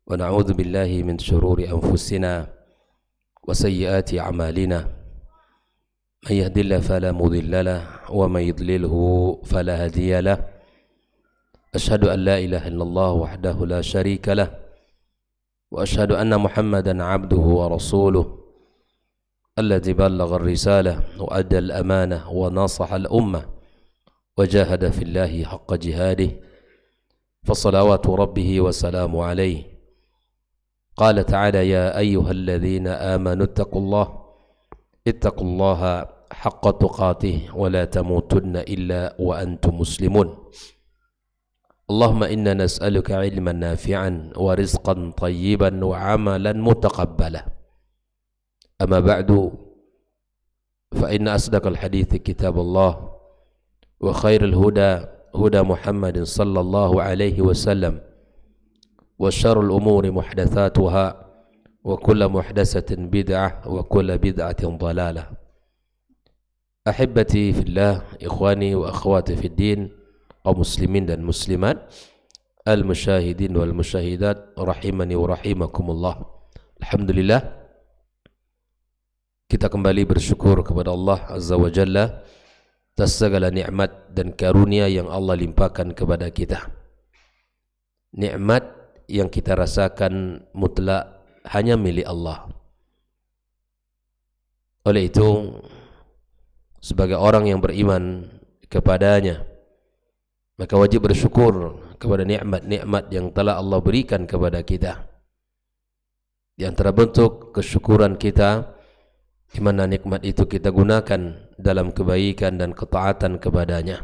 ونعوذ بالله من شرور أنفسنا وسيئات أعمالنا من يهد الله فلا مضل له ومن يضلله فلا هادي له أشهد أن لا إله إلا الله وحده لا شريك له وأشهد أن محمدا عبده ورسوله الذي بلغ الرسالة وأدى الأمانة وناصح الأمة وجاهد في الله حق جهاده فصلوات ربه وسلامه عليه. قال تعالى: يا أيها الذين آمنوا اتقوا الله حق تقاته ولا تموتن إلا وأنتم مسلمون. اللهم إنا نسألك علما نافعا ورزقا طيبا وعملا متقبلا. أما بعد فإن أصدق الحديث كتاب الله وخير الهدى هدى محمد صلى الله عليه وسلم وشر الأمور محدثاتها وكل محدثة بدعة وكل بدعة ضلالة. أحبتي في الله، إخواني وأخواتي في الدين، kaum muslimin dan muslimat, al-musyahidin wal musyahidat rahimani wa rahimakumullah. Alhamdulillah, kita kembali bersyukur kepada Allah Azza wa Jalla atas segala nikmat dan karunia yang Allah limpahkan kepada kita. Nikmat yang kita rasakan mutlak hanya milik Allah. Oleh itu, sebagai orang yang beriman kepadanya, maka wajib bersyukur kepada nikmat-nikmat yang telah Allah berikan kepada kita. Di antara bentuk kesyukuran kita, di mana nikmat itu kita gunakan dalam kebaikan dan ketaatan kepadanya.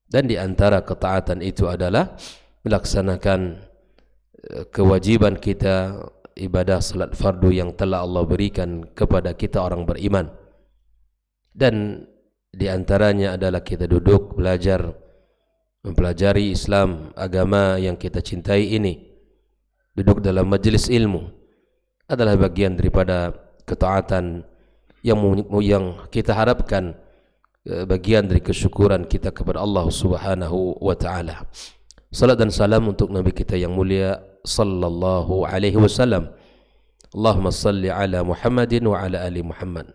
Dan di antara ketaatan itu adalah melaksanakan kewajiban kita, ibadah salat fardu yang telah Allah berikan kepada kita orang beriman. Dan di antaranya adalah kita duduk belajar, mempelajari Islam, agama yang kita cintai ini. Duduk dalam majelis ilmu adalah bagian daripada ketaatan yang kita harapkan, bagian dari kesyukuran kita kepada Allah Subhanahu wa taala. Salat dan salam untuk Nabi kita yang mulia sallallahu alaihi wasallam. Allahumma salli ala Muhammadin wa ala ali Muhammad.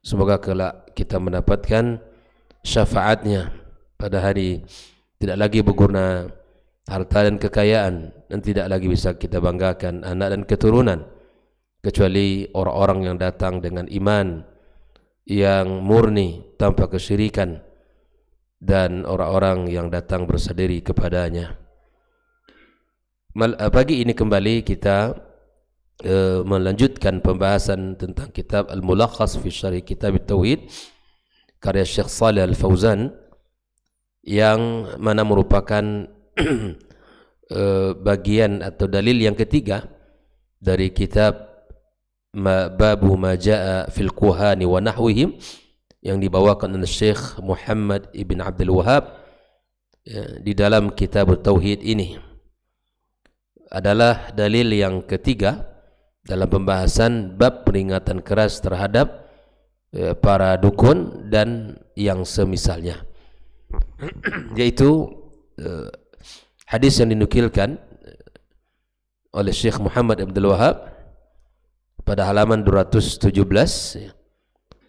Semoga kelak kita mendapatkan syafaatnya pada hari tidak lagi berguna harta dan kekayaan, dan tidak lagi bisa kita banggakan anak dan keturunan, kecuali orang-orang yang datang dengan iman yang murni tanpa kesyirikan, dan orang-orang yang datang bersadari kepadanya. Pagi ini kembali kita melanjutkan pembahasan tentang kitab Al-Mulakhas fi Syarh Kitab At-Tauhid karya Syekh Shalih Al-Fauzan, yang mana merupakan bagian atau dalil yang ketiga dari kitab Babu ma jaa fil kuhani wa nahwihim, yang dibawakan oleh Syekh Muhammad ibn Abdul Wahhab di dalam kitab Tauhid ini. Adalah dalil yang ketiga dalam pembahasan bab peringatan keras terhadap para dukun dan yang semisalnya, yaitu hadis yang dinukilkan oleh Syekh Muhammad Abdul Wahhab pada halaman 217,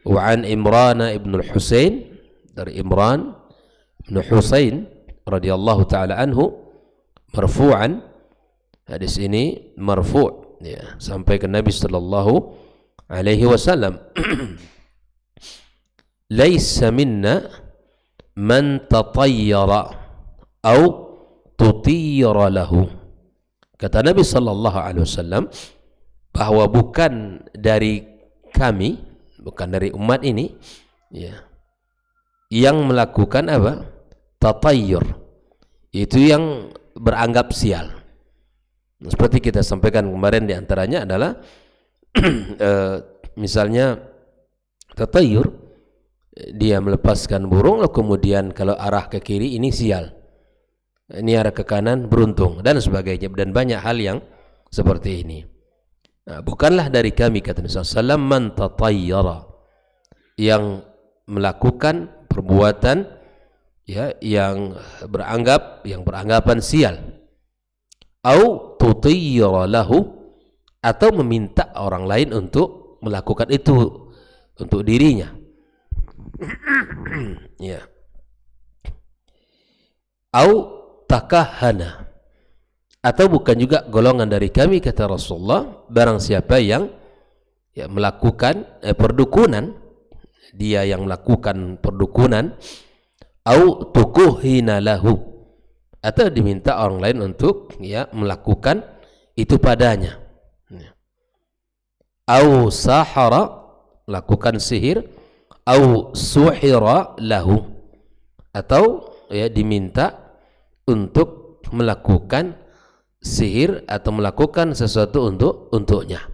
wa an Imran ibn al-Husain, dari Imran ibn Husain radhiyallahu taala anhu, marfu'an. Hadis ini marfu' ya, sampai ke Nabi sallallahu alaihi wasallam. Laisa minna man tatayyara au tutiyyara lahu. Kata Nabi sallallahu alaihi wasallam bahwa bukan dari kami, bukan dari umat ini ya, yang melakukan apa? Tatayyur, itu yang beranggap sial. Seperti kita sampaikan kemarin, di antaranya adalah misalnya tatayyur, dia melepaskan burung lalu kemudian kalau arah ke kiri ini sial, ini arah ke kanan beruntung, dan sebagainya, dan banyak hal yang seperti ini. Nah, bukanlah dari kami, kata Nabi SAW, man tatayyara, yang melakukan perbuatan ya yang beranggapan sial. au tutiyra lahu, atau meminta orang lain untuk melakukan itu untuk dirinya. Ya. Au takahana, atau bukan juga golongan dari kami, kata Rasulullah, barang siapa yang melakukan perdukunan, dia yang melakukan perdukunan, au tukuhina lahu, atau diminta orang lain untuk melakukan itu padanya, au sahara, lakukan sihir, au suhira lahu, atau diminta untuk melakukan sihir atau melakukan sesuatu untuknya.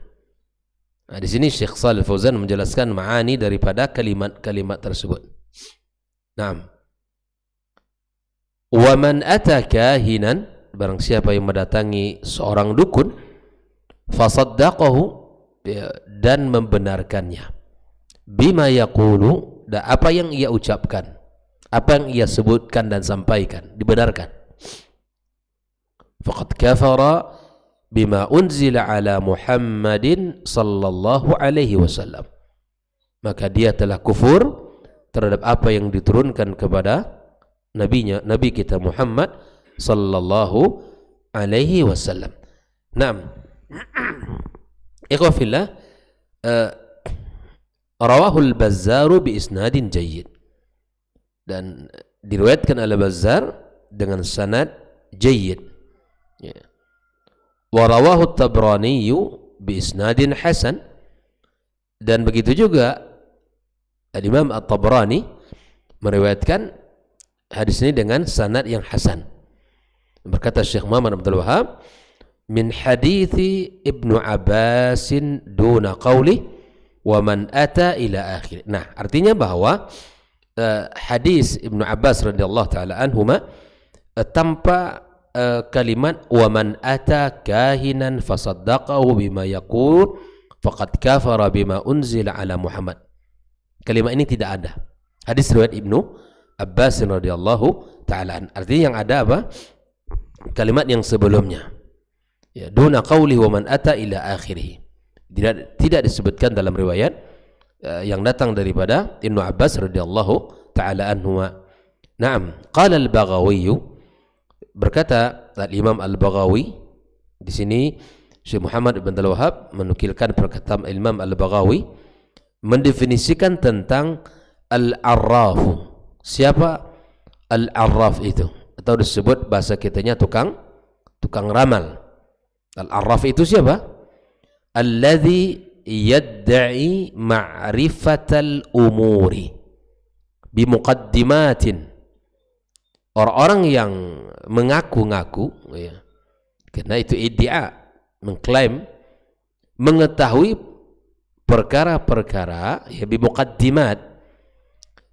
Nah, di sini Syekh Shalih Fauzan menjelaskan ma'ani daripada kalimat-kalimat tersebut. Naam. Wa man ata kahinan, barang siapa yang mendatangi seorang dukun, fasaddaqahu, dan membenarkannya, bima yaqulu, dan apa yang ia ucapkan, apa yang ia sebutkan dan sampaikan, dibenarkan. Faqad kafara bima unzila ala Muhammadin sallallahu alaihi wasallam, maka dia telah kufur terhadap apa yang diturunkan kepada Nabi kita Muhammad sallallahu alaihi wasallam. Naam. Ikhwah fillah, rawahul Bazzaru bi isnadin jayyid, dan diriwayatkan oleh Bazzar dengan sanad jayyid. Wa rawahu Tabrani bi isnadin hasan, dan begitu juga Imam At-Tabrani meriwayatkan hadis ini dengan sanad yang hasan. Berkata Syekh Muhammad Abdul Wahhab, min hadithi Ibnu Abbasin duna qawli wa man ata ila akhir. Nah, artinya bahwa hadis Ibnu Abbas radhiyallahu taala anhuma tanpa kalimat wa man ata kahinan fasaddaqahu bima yaqul faqad kafara bima unzila ala Muhammad. Kalimat ini tidak ada. Hadis riwayat Ibnu Abbas radhiyallahu taala. Artinya yang ada apa? Kalimat yang sebelumnya. Ya, duna qauli wa man ata ila akhirih. Tidak disebutkan dalam riwayat yang datang daripada Ibnu Abbas radhiyallahu taala anhuma. Naam, qala al-Baghawi, berkata Imam Al-Baghawi, di sini Syekh Muhammad ibn Abdul Wahhab menukilkan perkataan Imam Al-Baghawi mendefinisikan tentang al-arraf. Siapa al-arraf itu? Atau disebut bahasa kitanya tukang ramal. Al-arraf itu siapa? Alladzi yadda'i ma'rifatal umuri bimuqaddimatin. Orang-orang yang mengaku-ngaku, karena itu iddia, mengklaim mengetahui perkara-perkara bimuqaddimat,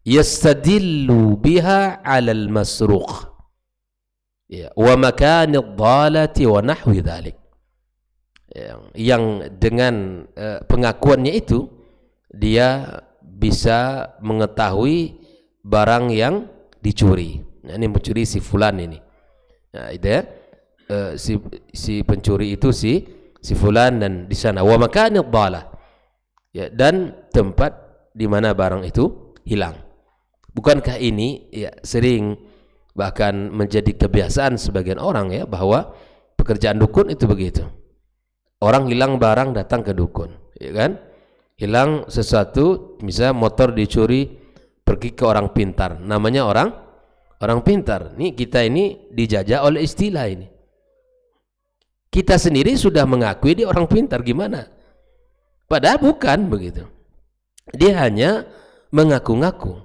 yastadillu biha 'alal masruq wa makanid dhalati wa nahwi dhalik, yang dengan pengakuannya itu dia bisa mengetahui barang yang dicuri. Nah, ini mencuri si fulan ini. Nah, itu ya. Si pencuri itu si fulan, dan di sana wa makanid dhalah, ya, dan tempat di mana barang itu hilang. Bukankah ini sering bahkan menjadi kebiasaan sebagian orang bahwa pekerjaan dukun itu begitu. Orang hilang barang datang ke dukun, ya kan? Hilang sesuatu, misalnya motor dicuri, pergi ke orang pintar, namanya orang pintar. Nih kita ini dijajah oleh istilah ini. Kita sendiri sudah mengakui dia orang pintar, gimana? Padahal bukan begitu. Dia hanya mengaku-ngaku.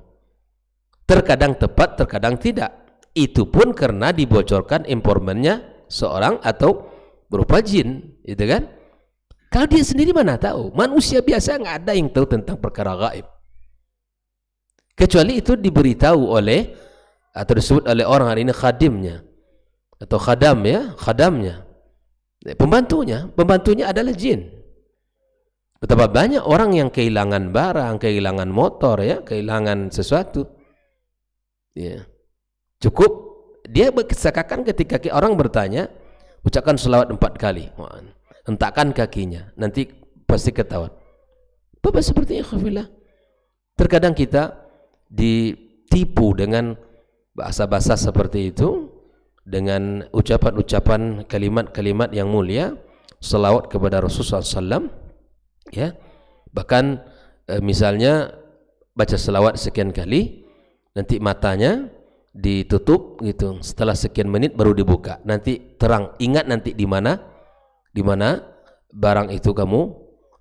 Terkadang tepat, terkadang tidak. Itu pun karena dibocorkan informannya seorang atau berupa jin, gitu kan? Kalau dia sendiri mana tahu? Manusia biasa nggak ada yang tahu tentang perkara gaib. Kecuali itu diberitahu oleh atau disebut oleh orang hari ini khadimnya atau khadamnya, pembantunya adalah jin. Betapa banyak orang yang kehilangan barang, kehilangan motor, kehilangan sesuatu. Cukup dia berkesakan ketika orang bertanya, ucapkan selawat 4 kali, hentakkan kakinya, nanti pasti ketahuan. Bapak seperti ikhwafillah. Terkadang kita ditipu dengan bahasa-bahasa seperti itu, dengan ucapan-ucapan kalimat-kalimat yang mulia, selawat kepada Rasulullah SAW, ya. Bahkan misalnya baca selawat sekian kali, nanti matanya ditutup gitu, setelah sekian menit baru dibuka, nanti terang, ingat nanti di mana barang itu kamu,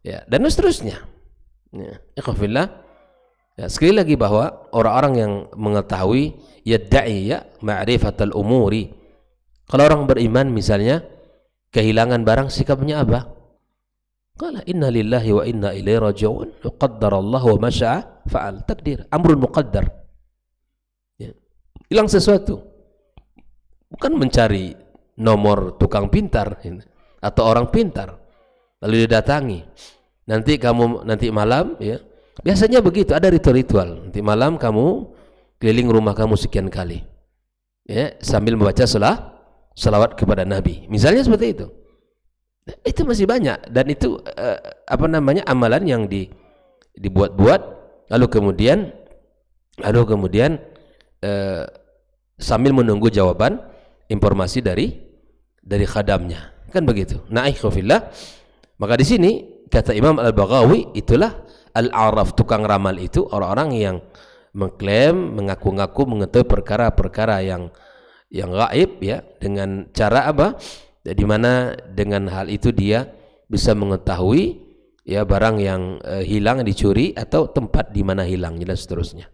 ya, dan seterusnya. Ya, ikhwafillah. Ya, sekali lagi bahwa orang-orang yang mengetahui yadda'i ya ma'rifatal umuri, kalau orang beriman misalnya kehilangan barang, sikapnya apa? Qala inna lillahi wa inna ilaihi raji'un, qaddarallahu wa ma syaa fa'al. Takdir, amrun muqaddar. Ya. Hilang sesuatu, bukan mencari nomor tukang pintar atau orang pintar lalu didatangi, nanti malam, ya, biasanya begitu, ada ritual, nanti malam kamu keliling rumah kamu sekian kali, ya, sambil membaca selawat kepada Nabi, misalnya seperti itu. Itu masih banyak, dan itu amalan yang dibuat-buat, lalu kemudian sambil menunggu jawaban informasi dari khadamnya, kan begitu. Nah, ikhwafillah, maka di sini kata Imam Al-Baghawi, itulah al-araf, tukang ramal itu orang-orang yang mengklaim, mengaku-ngaku mengetahui perkara-perkara yang gaib, ya, dengan cara apa? Di mana dengan hal itu dia bisa mengetahui, ya, barang yang hilang, dicuri, atau tempat di mana hilang, dan seterusnya.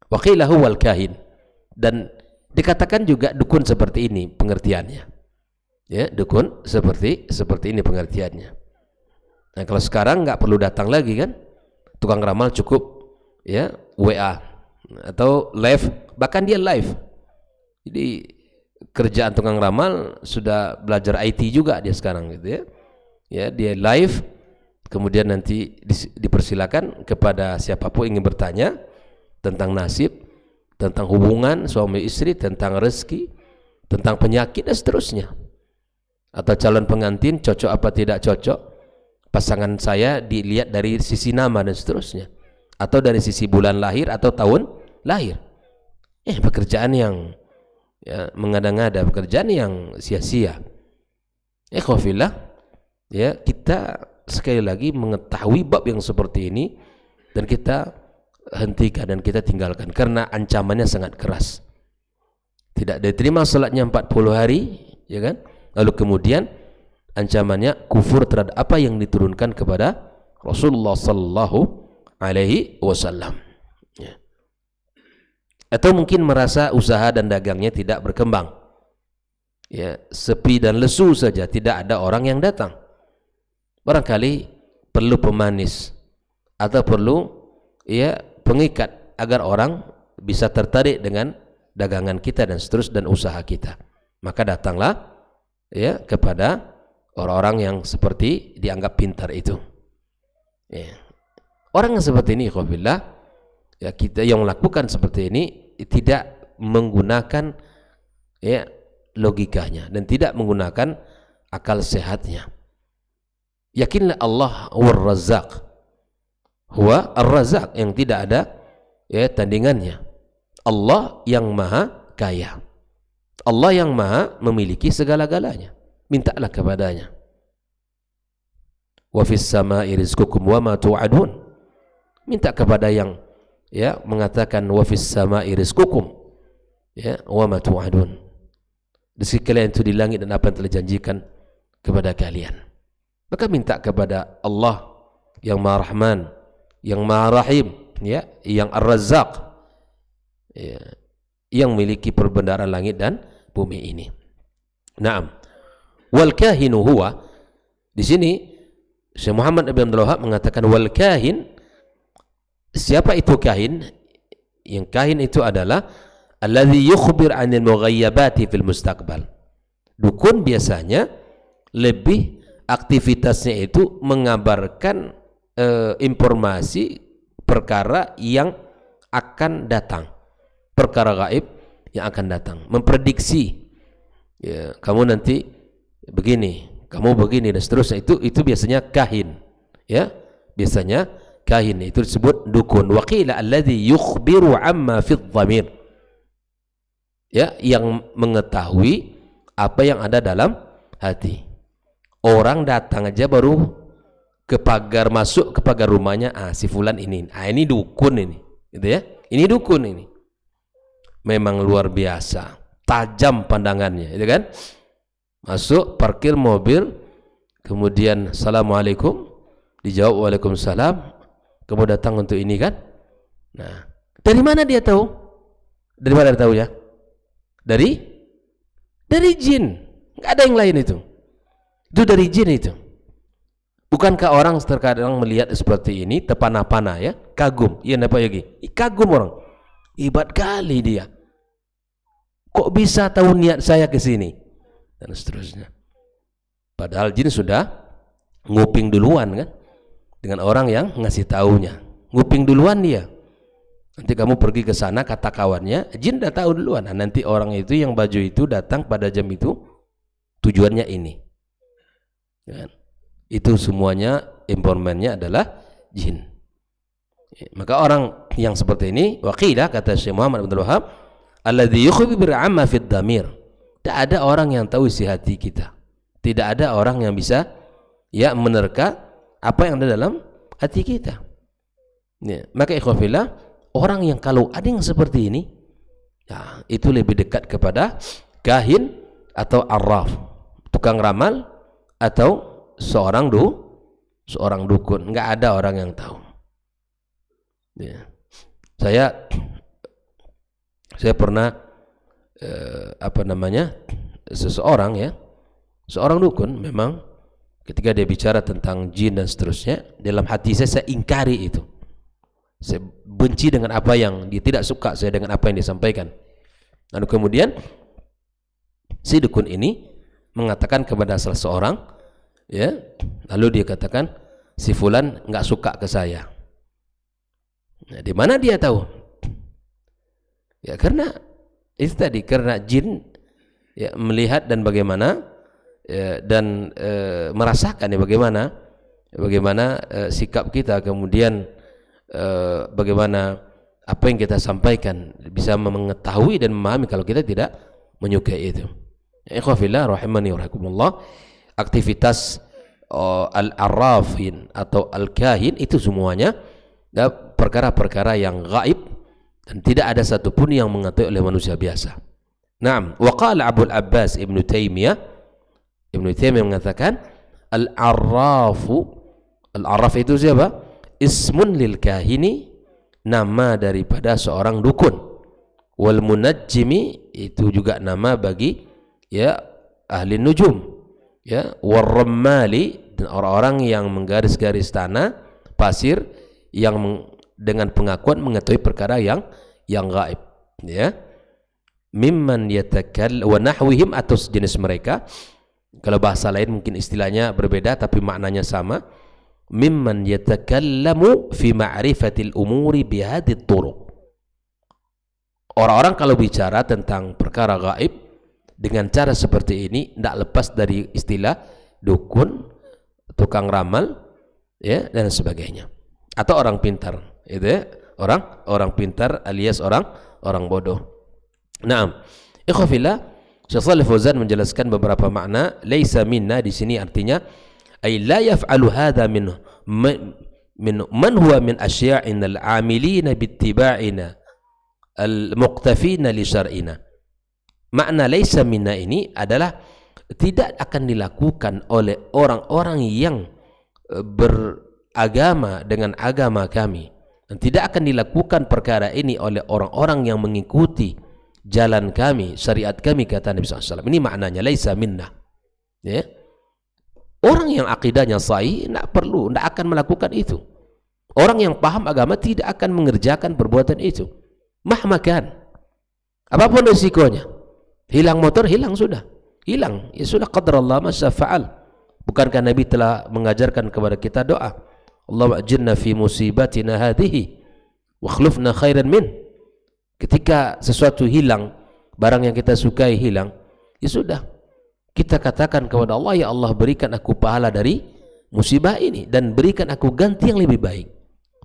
Wa qila huwal kahin, dan dikatakan juga dukun seperti ini pengertiannya. Ya, dukun seperti ini pengertiannya. Nah, kalau sekarang nggak perlu datang lagi kan, tukang ramal cukup, ya, WA atau live, bahkan dia live. Jadi kerjaan tukang ramal sudah belajar IT juga dia sekarang, gitu ya. Ya, dia live, kemudian nanti dipersilakan kepada siapapun ingin bertanya tentang nasib, tentang hubungan suami istri, tentang rezeki, tentang penyakit, dan seterusnya. Atau calon pengantin cocok apa tidak cocok, pasangan saya dilihat dari sisi nama, dan seterusnya, atau dari sisi bulan lahir atau tahun lahir. Pekerjaan yang, ya, mengada-ngada, pekerjaan yang sia-sia. Ikhwafillah, ya, kita sekali lagi mengetahui bab yang seperti ini, dan kita hentikan dan kita tinggalkan, karena ancamannya sangat keras. Tidak diterima salatnya 40 hari, ya kan? Lalu kemudian ancamannya kufur terhadap apa yang diturunkan kepada Rasulullah sallallahu alaihi wasallam. Ya. Atau mungkin merasa usaha dan dagangnya tidak berkembang, ya, sepi dan lesu saja, tidak ada orang yang datang. Barangkali perlu pemanis atau perlu, ya, pengikat agar orang bisa tertarik dengan dagangan kita dan seterusnya, dan usaha kita. Maka datanglah, ya, kepada orang-orang yang seperti dianggap pintar itu. Ya. Orang yang seperti ini, ikhwafillah, ya, kita yang melakukan seperti ini tidak menggunakan, ya, logikanya, dan tidak menggunakan akal sehatnya. Yakinlah Allah huwa ar-razzaq, huwa ar-razzaq, yang tidak ada, ya, tandingannya. Allah yang maha kaya, Allah yang maha memiliki segala-galanya. Mintalah kepadanya. Wa fis sama'i rizqukum wa ma tu'adun. Minta kepada yang, ya, mengatakan wa fis sama'i rizqukum, ya, wa ma tu'adun. Rezeki kalian itu di langit dan apa yang telah janjikan kepada kalian. Maka minta kepada Allah yang Maha Rahman, yang Maha Rahim, ya, yang Ar-Razzaq, ya, yang memiliki perbendaharaan langit dan bumi ini. Naam. Wal kahinu huwa, di sini Syekh Muhammad bin Abdul Wahhab mengatakan wal kahin, siapa itu kahin? Yang kahin itu adalah alladzi yukhbir 'anil mughayyabati fil mustaqbal. Dukun biasanya lebih aktivitasnya itu mengabarkan informasi perkara yang akan datang, perkara gaib yang akan datang, memprediksi, ya, kamu nanti begini, kamu begini dan seterusnya. Itu biasanya kahin, ya, biasanya kahin, itu disebut dukun. Wa qila alladhi yukhbiru amma fi dhamir, ya, yang mengetahui apa yang ada dalam hati. Orang datang aja baru ke pagar, masuk ke pagar rumahnya, si fulan ini, ini dukun ini, gitu ya. Ini dukun ini. Memang luar biasa, tajam pandangannya, itu kan. Masuk, parkir mobil, kemudian assalamualaikum, dijawab waalaikumsalam, kamu datang untuk ini kan. Nah, dari mana dia tahu? Dari mana dia tahu ya? Dari jin, nggak ada yang lain itu dari jin itu. Bukankah orang terkadang melihat seperti ini terpana-pana, ya, kagum, iya, apa lagi? Kagum orang, hebat kali dia, kok bisa tahu niat saya ke sini, dan seterusnya. Padahal jin sudah nguping duluan kan, dengan orang yang ngasih taunya, nguping duluan dia. Nanti kamu pergi ke sana, kata kawannya, jin udah tahu duluan. Nah, nanti orang itu yang baju itu datang pada jam itu, tujuannya ini. Kan? Itu semuanya informannya adalah jin. Maka orang yang seperti ini, waqilah, kata Syekh Muhammad Abdul Wahab, alladzi yukhbiru amma fid damir. Tidak ada orang yang tahu isi hati kita. Tidak ada orang yang bisa, ya, menerka apa yang ada dalam hati kita. Ya, maka ikhwafillah, orang yang kalau ada yang seperti ini, ya, itu lebih dekat kepada kahin atau arraf, tukang ramal, atau seorang dukun. Nggak ada orang yang tahu. Ya. Saya pernah seseorang, ya, seorang dukun, memang ketika dia bicara tentang jin dan seterusnya, dalam hati saya ingkari itu. Saya benci dengan apa yang dia, tidak suka saya dengan apa yang disampaikan. Lalu kemudian si dukun ini mengatakan kepada salah seorang, ya, lalu dia katakan, si fulan nggak suka ke saya. Nah, di mana dia tahu? Ya, karena itu tadi, karena jin, ya, melihat dan bagaimana, ya, dan merasakan, ya, bagaimana sikap kita, kemudian bagaimana apa yang kita sampaikan, bisa mengetahui dan memahami kalau kita tidak menyukai itu. Ikhwafillah rahimani wa rahimakumullah, aktivitas al-arrafin atau al-kahin itu semuanya perkara-perkara yang gaib dan tidak ada satupun yang mengetahui oleh manusia biasa. Naam, wa qala Abu al-Abbas Ibnu Taimiyah mengatakan, al-arraf itu siapa? Ismun lil kahini, nama daripada seorang dukun. Wal munajjimi, itu juga nama bagi, ya, ahli nujum, ya. Warrammali, dan orang-orang yang menggaris-garis tanah, pasir, yang dengan pengakuan mengetahui perkara yang gaib, ya. Mimman wa nahwihim, atau sejenis mereka. Kalau bahasa lain mungkin istilahnya berbeda tapi maknanya sama. Mimman yatakallamu fi ma'rifatil umuri bihadit turuq. Orang-orang kalau bicara tentang perkara gaib dengan cara seperti ini, tidak lepas dari istilah dukun, tukang ramal, ya, dan sebagainya. Atau orang pintar, itu, ya, orang pintar alias orang bodoh. Naam, ikhwafillah, Syekh Shalih Fauzan menjelaskan beberapa makna. Laisa minna di sini artinya, ay la yaf'alu hadha min man huwa min asya'in al-'amilina bittiba'ina al-muqtafina li syar'ina. Makna laisa minna ini adalah tidak akan dilakukan oleh orang-orang yang beragama dengan agama kami, dan tidak akan dilakukan perkara ini oleh orang-orang yang mengikuti jalan kami, syariat kami, kata Nabi SAW. Ini maknanya laisa minna, ya. Orang yang akidahnya sahih tidak akan melakukan itu. Orang yang paham agama tidak akan mengerjakan perbuatan itu. Mahmakan, apapun risikonya. Hilang motor, hilang sudah, hilang, ya sudah, qadarallah ma syafa'al. Bukankah Nabi telah mengajarkan kepada kita doa, Allahumma ajirna fi musibatina hadhihi wa akhlifna khairan min. Ketika sesuatu hilang, barang yang kita sukai hilang, ya sudah, kita katakan kepada Allah, ya Allah berikan aku pahala dari musibah ini dan berikan aku ganti yang lebih baik.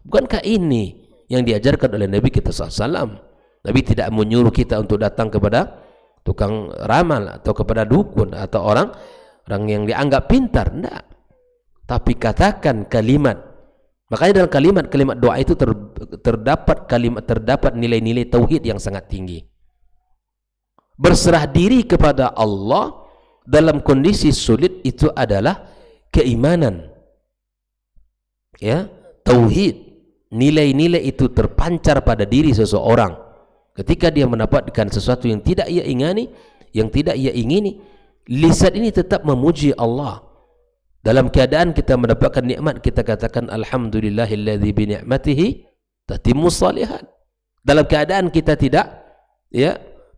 Bukankah ini yang diajarkan oleh Nabi kita SAW? Nabi tidak menyuruh kita untuk datang kepada tukang ramal atau kepada dukun atau orang yang dianggap pintar, enggak. Tapi katakan kalimat. Makanya dalam kalimat doa itu terdapat nilai-nilai tauhid yang sangat tinggi. Berserah diri kepada Allah dalam kondisi sulit itu adalah keimanan. Ya, tauhid. Nilai-nilai itu terpancar pada diri seseorang. Ketika dia mendapatkan sesuatu yang tidak ia ingini, lisan ini tetap memuji Allah. Dalam keadaan kita mendapatkan nikmat, kita katakan alhamdulillahilladzi bi ni'matihi tatimmus shalihat. Dalam keadaan kita tidak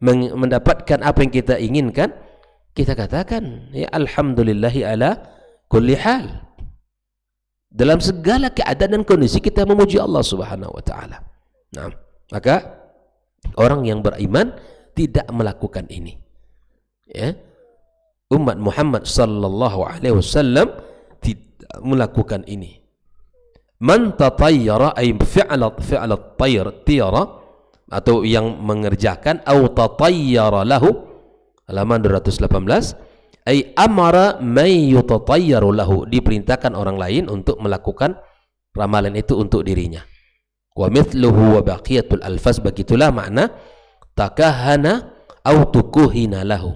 mendapatkan apa yang kita inginkan, kita katakan ya alhamdulillahi ala kulli hal. Dalam segala keadaan dan kondisi kita memuji Allah Subhanahu wa taala. Nah, maka orang yang beriman tidak melakukan ini. Ya. Umat Muhammad sallallahu alaihi wasallam tidak melakukan ini. Man tatayyara ay fi'la tayra atau yang mengerjakan atau tatayyara lahu, halaman 218, ay amara may yutatayyaru lahu, diperintahkan orang lain untuk melakukan ramalan itu untuk dirinya. Wa mithluhu wa baqiyatul alfaz, begitulah makna takahana au tukuhina lahu,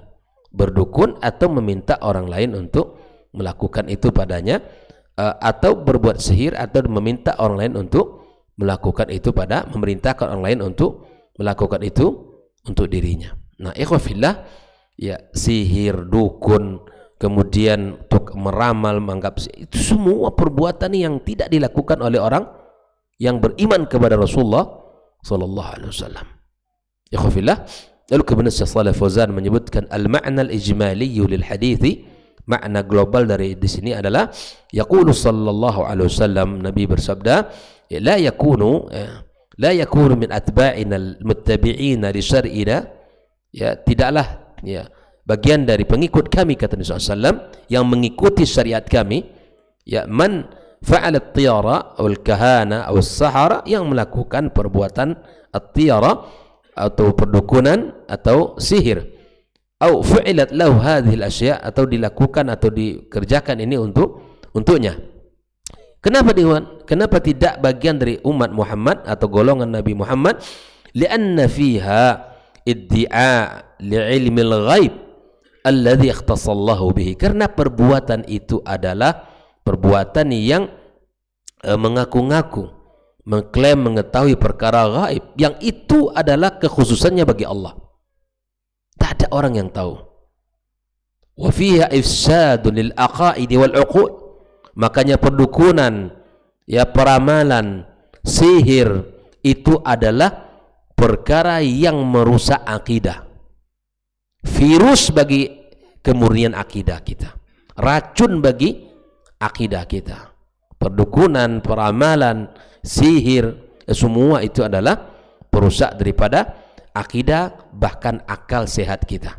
berdukun atau meminta orang lain untuk melakukan itu padanya, atau berbuat sihir atau meminta orang lain untuk melakukan itu memerintahkan orang lain untuk melakukan itu untuk dirinya. Nah, ikhwah fillah, ya sihir, dukun, kemudian untuk meramal, menganggap itu semua perbuatan yang tidak dilakukan oleh orang yang beriman kepada Rasulullah sallallahu alaihi wasallam. Ikhwah fillah, lalu kemudian Syekh Shalih Fauzan menyebutkan al-ma'na al-ijmali lil hadithi, makna global dari di sini adalah yaqulu sallallahu alaihi wasallam, Nabi bersabda, la yakunu min atba'ina al-muttabi'ina li syar'ina, ya tidaklah ya bagian dari pengikut kami, kata Nabi SAW, yang mengikuti syariat kami, ya man fa'ala at-tiyara atau al-kahana atau as-sahara, yang melakukan perbuatan at-tiyara atau perdukunan atau sihir, atau fu'ilat lahu hadhihi al-asya', atau dilakukan atau dikerjakan ini untuknya. Kenapa tidak bagian dari umat Muhammad atau golongan Nabi Muhammad? Lianna fiha iddi'a li'ilmi al-ghaib alladhi ikhtasallahu bihi, karena perbuatan itu adalah perbuatan yang mengaku-ngaku, mengklaim mengetahui perkara gaib yang itu adalah kekhususannya bagi Allah. Tak ada orang yang tahu. Wa fiha ifsadun lil aqaidi wal uqud, makanya perdukunan, ya peramalan, sihir itu adalah perkara yang merusak akidah, virus bagi kemurnian akidah kita, racun bagi akidah kita. Perdukunan, peramalan, sihir, semua itu adalah perusak daripada akidah, bahkan akal sehat kita.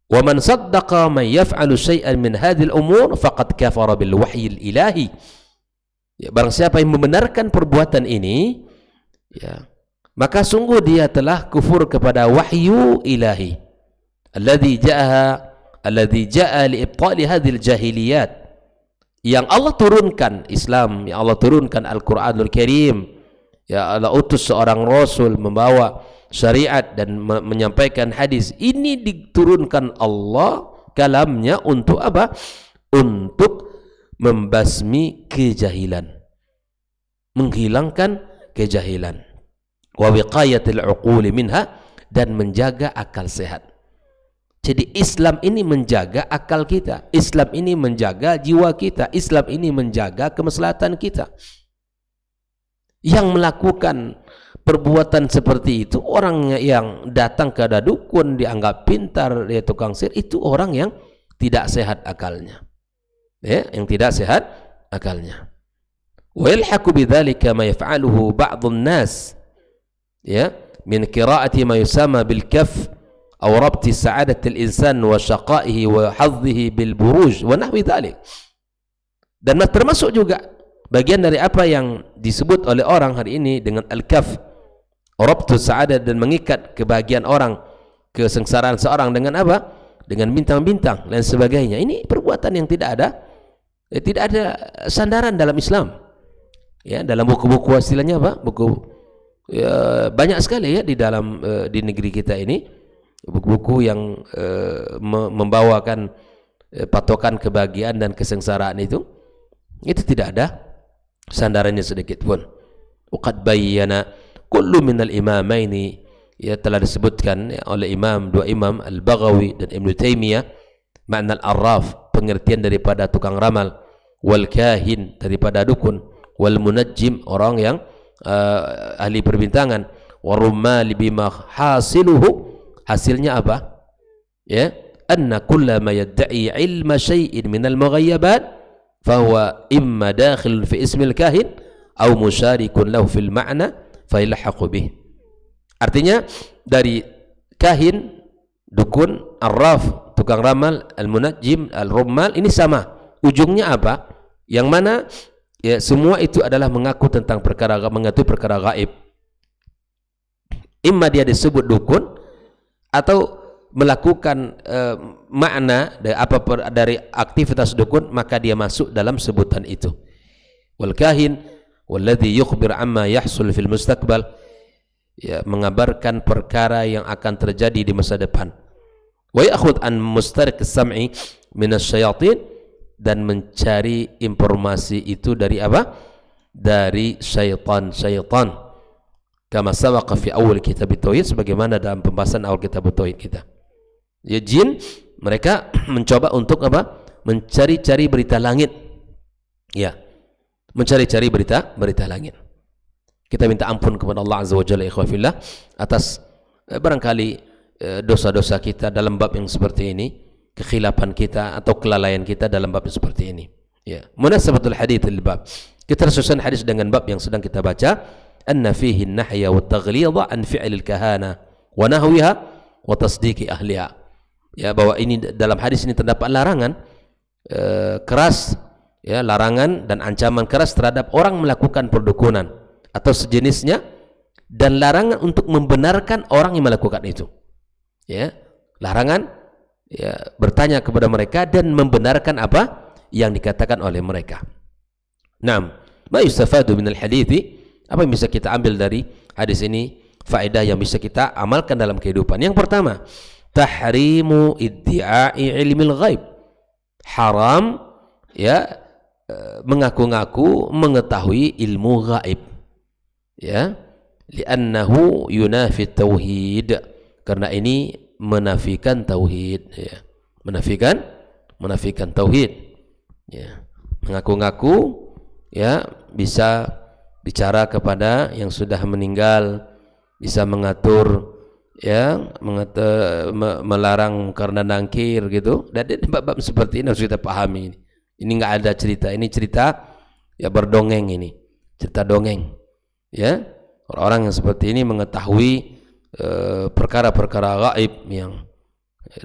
Wa man saddaqa man yaf'alu syai'an min hadhil umur faqad kafara bil wahyil ilahi. Ya, barang siapa yang membenarkan perbuatan ini, ya, maka sungguh dia telah kufur kepada wahyu ilahi alladhi ja'a li ibtali hadhil jahiliyat, yang Allah turunkan Islam, yang Allah turunkan Al-Quranul Karim, ya Allah utus seorang Rasul membawa syariat dan menyampaikan hadis. Ini diturunkan Allah kalamnya untuk apa? Untuk membasmi kejahilan, menghilangkan kejahilan, wa wiqayatil uquli minha, dan menjaga akal sehat. Jadi Islam ini menjaga akal kita, Islam ini menjaga jiwa kita, Islam ini menjaga kemaslahatan kita. Yang melakukan perbuatan seperti itu, orang yang datang ke dukun dianggap pintar, dia tukang sihir, itu orang yang tidak sehat akalnya, ya, yang tidak sehat akalnya. Wa yalhaqu bidzalika ma yaf'aluhu ba'dun nas, ya, min qira'ati ma yusama bil kaf aw rabti sa'adatil insan wa syaqaihi wa hadhihi bil buruj wa nahwi dzalik. Dan termasuk juga bagian dari apa yang disebut oleh orang hari ini dengan al-kaf, rabtu sa'adah, dan mengikat kebahagiaan orang, kesengsaraan seorang dengan apa? Dengan bintang-bintang dan sebagainya. Ini perbuatan yang tidak ada sandaran dalam Islam. Ya, dalam buku-buku istilahnya apa? Buku banyak sekali ya di dalam di negeri kita ini buku-buku yang membawakan patokan kebahagiaan dan kesengsaraan itu tidak ada sandarannya sedikit pun. Waqad bayyana kullu minal imamaini, ya telah disebutkan oleh dua imam Al-Baghawi dan Ibnu Taimiyah, makna al-arraf, pengertian daripada tukang ramal, wal kahin, daripada dukun, wal munajjim, orang yang ahli perbintangan, warummal bima hasiluhu, hasilnya apa? Ya, anna kullama yadda'i ilma syai'in minal mughayyabat fahuwa imma dakhil fi ismil kahin aw musyarikun lahu fil ma'na fa yalhaqu bih. Artinya dari kahin, dukun, arraf, tukang ramal, al-munajjim, al-rummal, ini sama. Ujungnya apa? Yang mana ya semua itu adalah mengaku tentang perkara, mengetahui perkara gaib. Imma dia disebut dukun atau melakukan makna dari aktivitas dukun, maka dia masuk dalam sebutan itu. Wal kahin walladhi yukhbir amma yahsul fil mustaqbal, ya mengabarkan perkara yang akan terjadi di masa depan. Wa ya'khudh an mustariq as-sam'i min asy-syayatin, dan mencari informasi itu dari apa? Dari syaitan-syaitan. Kama sabaqa fi awal kitab at-tauhid, sebagaimana dalam pembahasan awal kitab at-tauhid kita. Ya, jin mereka mencoba untuk apa? Mencari-cari berita langit. Ya, mencari-cari berita langit. Kita minta ampun kepada Allah Azza wa Jalla ikhwafillah atas barangkali dosa-dosa kita dalam bab yang seperti ini, kekhilapan kita atau kelalaian kita dalam bab yang seperti ini. Ya, munasabatul hadits lil bab. Kita susun hadis dengan bab yang sedang kita baca, anna fihi an-nahya wa at-taghlidha an fi'l al-kahana wa nahwiha wa tasdiqi ahliha. Ya, bahwa ini dalam hadis ini terdapat larangan keras, ya, larangan dan ancaman keras terhadap orang melakukan perdukunan atau sejenisnya, dan larangan untuk membenarkan orang yang melakukan itu. Ya, larangan ya bertanya kepada mereka dan membenarkan apa yang dikatakan oleh mereka. Naam, ma yustafadu minal hadithi, apa yang bisa kita ambil dari hadis ini, faedah yang bisa kita amalkan dalam kehidupan. Yang pertama, tahrimu iddi'ai ilmil ghaib. Haram ya mengaku-ngaku mengetahui ilmu gaib. Ya, li'annahu yunafi tauhid, karena ini menafikan tauhid, ya. Menafikan tauhid. Ya, mengaku-ngaku ya bisa bicara kepada yang sudah meninggal, bisa mengatur ya, melarang karena nangkir gitu. Dan bab-bab seperti ini harus kita pahami. Ini enggak ada cerita, ini cerita ya berdongeng, ini cerita dongeng. Ya, orang-orang yang seperti ini mengetahui perkara-perkara gaib yang,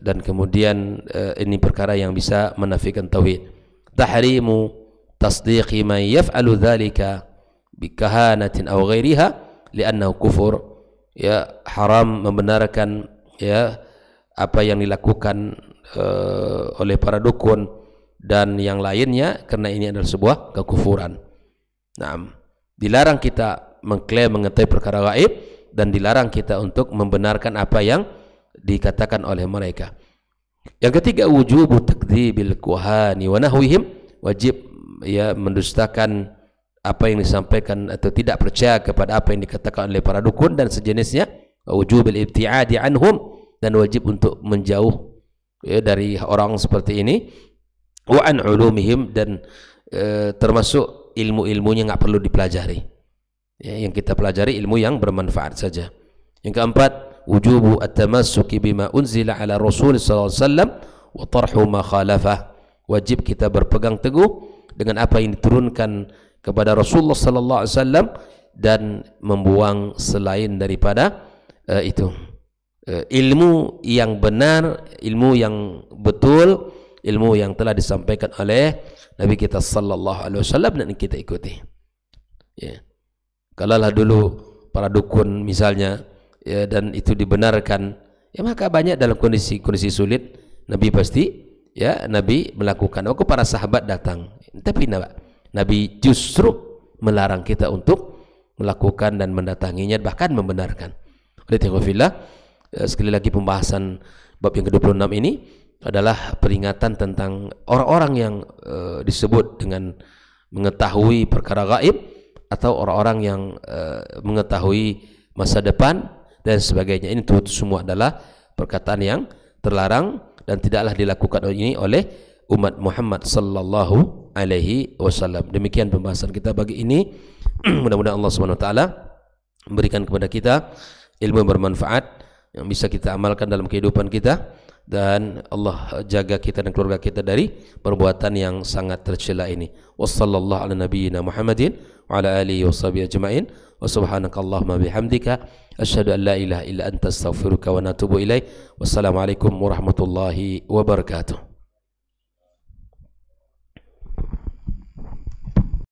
dan kemudian ini perkara yang bisa menafikan tauhid. Tahrimu tasdiqi man yaf'alu dzalika bikahanatin aw ghairiha li'annahu kufur. Ya, haram membenarkan ya apa yang dilakukan oleh para dukun dan yang lainnya, karena ini adalah sebuah kekufuran. Nah, dilarang kita mengklaim mengetahui perkara gaib, dan dilarang kita untuk membenarkan apa yang dikatakan oleh mereka. Yang ketiga, wujubu takdzibil kuhani wa nahwihim, wajib ya mendustakan apa yang disampaikan atau tidak percaya kepada apa yang dikatakan oleh para dukun dan sejenisnya. Wujubil ibtiadi anhum, dan wajib untuk menjauh ya dari orang seperti ini. Wa an ulumihim, dan termasuk ilmu-ilmunya nggak perlu dipelajari. Ya, yang kita pelajari ilmu yang bermanfaat saja. Yang keempat, wujubu at-tamassuki bima unzila ala Rasul sallallahu alaihi wasallam wa tarhu ma khalafah. Wajib kita berpegang teguh dengan apa yang diturunkan kepada Rasulullah sallallahu alaihi wasallam dan membuang selain daripada itu. ilmu yang benar, ilmu yang betul, ilmu yang telah disampaikan oleh Nabi kita sallallahu alaihi wasallam dan kita ikuti. Ya. Kalaulah dulu para dukun misalnya, ya, dan itu dibenarkan, ya maka banyak dalam kondisi sulit Nabi pasti, ya, Nabi melakukan. Maka para sahabat datang, tapi Nabi justru melarang kita untuk melakukan dan mendatanginya, bahkan membenarkan. Oleh itu, sekali lagi pembahasan bab yang ke-26 ini adalah peringatan tentang orang-orang yang disebut dengan mengetahui perkara gaib, atau orang-orang yang mengetahui masa depan dan sebagainya. Ini semua adalah perkataan yang terlarang dan tidaklah dilakukan ini oleh umat Muhammad sallallahu alaihi wasallam. Demikian pembahasan kita pagi ini. Mudah-mudahan Allah Subhanahu wa taala memberikan kepada kita ilmu yang bermanfaat yang bisa kita amalkan dalam kehidupan kita, dan Allah jaga kita dan keluarga kita dari perbuatan yang sangat tercela ini. Wassallallahu ala nabiyyina Muhammadin wa ala alihi washabihi ajma'in. Wa subhanakallahumma bihamdika asyhadu an la ilaha illa anta astaghfiruka wa atubu ilaik. Wassalamualaikum warahmatullahi wabarakatuh.